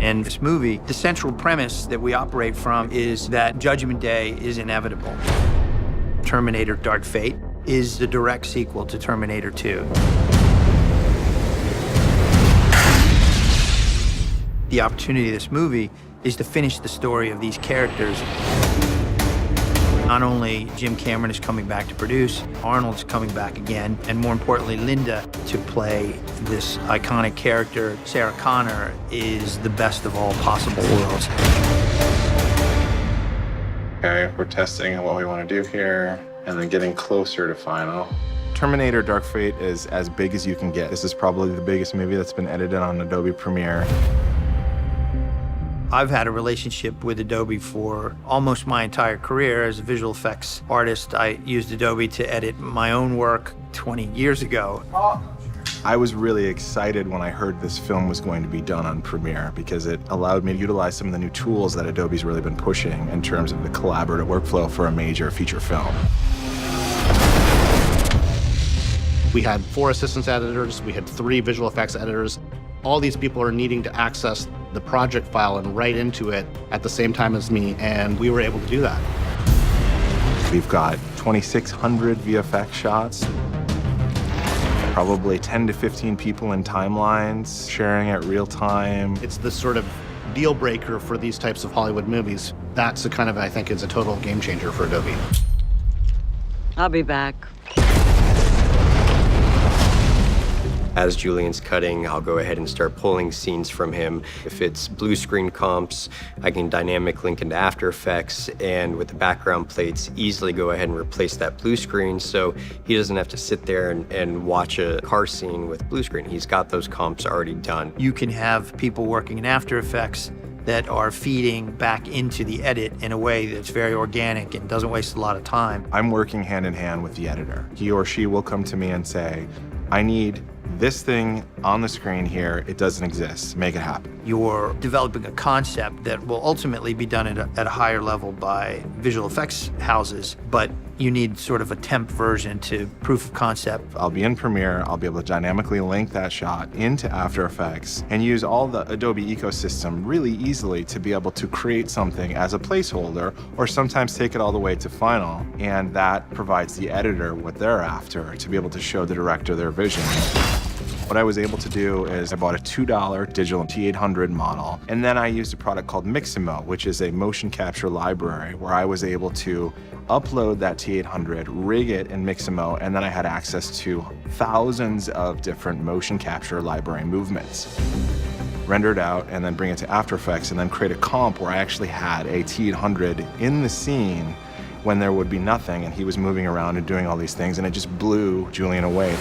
In this movie, the central premise that we operate from is that Judgment Day is inevitable. Terminator Dark Fate is the direct sequel to Terminator 2. The opportunity of this movie is to finish the story of these characters. Not only Jim Cameron is coming back to produce, Arnold's coming back again, and more importantly, Linda to play this iconic character. Sarah Connor is the best of all possible worlds. Okay, we're testing what we want to do here, and then getting closer to final. Terminator Dark Fate is as big as you can get. This is probably the biggest movie that's been edited on Adobe Premiere. I've had a relationship with Adobe for almost my entire career. As a visual effects artist, I used Adobe to edit my own work 20 years ago. I was really excited when I heard this film was going to be done on Premiere because it allowed me to utilize some of the new tools that Adobe's really been pushing in terms of the collaborative workflow for a major feature film. We had 4 assistance editors, we had 3 visual effects editors. All these people are needing to access the project file and write into it at the same time as me, and we were able to do that. We've got 2,600 VFX shots, probably 10 to 15 people in timelines, sharing at real time. It's the sort of deal breaker for these types of Hollywood movies. That's the kind of, I think, is a total game changer for Adobe. I'll be back. As Julian's cutting, I'll go ahead and start pulling scenes from him. If it's blue screen comps, I can dynamic link into After Effects, and with the background plates, easily go ahead and replace that blue screen so he doesn't have to sit there and watch a car scene with blue screen. He's got those comps already done. You can have people working in After Effects that are feeding back into the edit in a way that's very organic and doesn't waste a lot of time. I'm working hand in hand with the editor. He or she will come to me and say, I need this thing on the screen here, it doesn't exist, make it happen. You're developing a concept that will ultimately be done at a higher level by visual effects houses, but you need sort of a temp version to proof of concept. I'll be in Premiere, I'll be able to dynamically link that shot into After Effects and use all the Adobe ecosystem really easily to be able to create something as a placeholder or sometimes take it all the way to final, and that provides the editor what they're after to be able to show the director their vision. What I was able to do is I bought a $2 digital T800 model, and then I used a product called Mixamo, which is a motion capture library where I was able to upload that T800, rig it in Mixamo, and then I had access to thousands of different motion capture library movements. Render it out and then bring it to After Effects and then create a comp where I actually had a T800 in the scene when there would be nothing and he was moving around and doing all these things, and it just blew Julian away.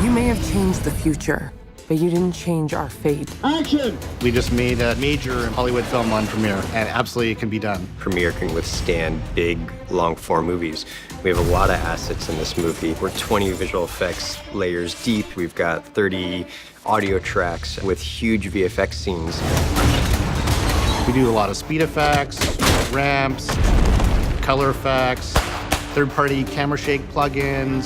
You may have changed the future, but you didn't change our fate. Action! We just made a major Hollywood film on Premiere, and absolutely it can be done. Premiere can withstand big, long-form movies. We have a lot of assets in this movie. We're 20 visual effects layers deep. We've got 30 audio tracks with huge VFX scenes. We do a lot of speed effects, ramps, color effects, third-party camera shake plugins,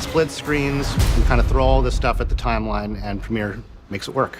split screens. We kind of throw all this stuff at the timeline, and Premiere makes it work.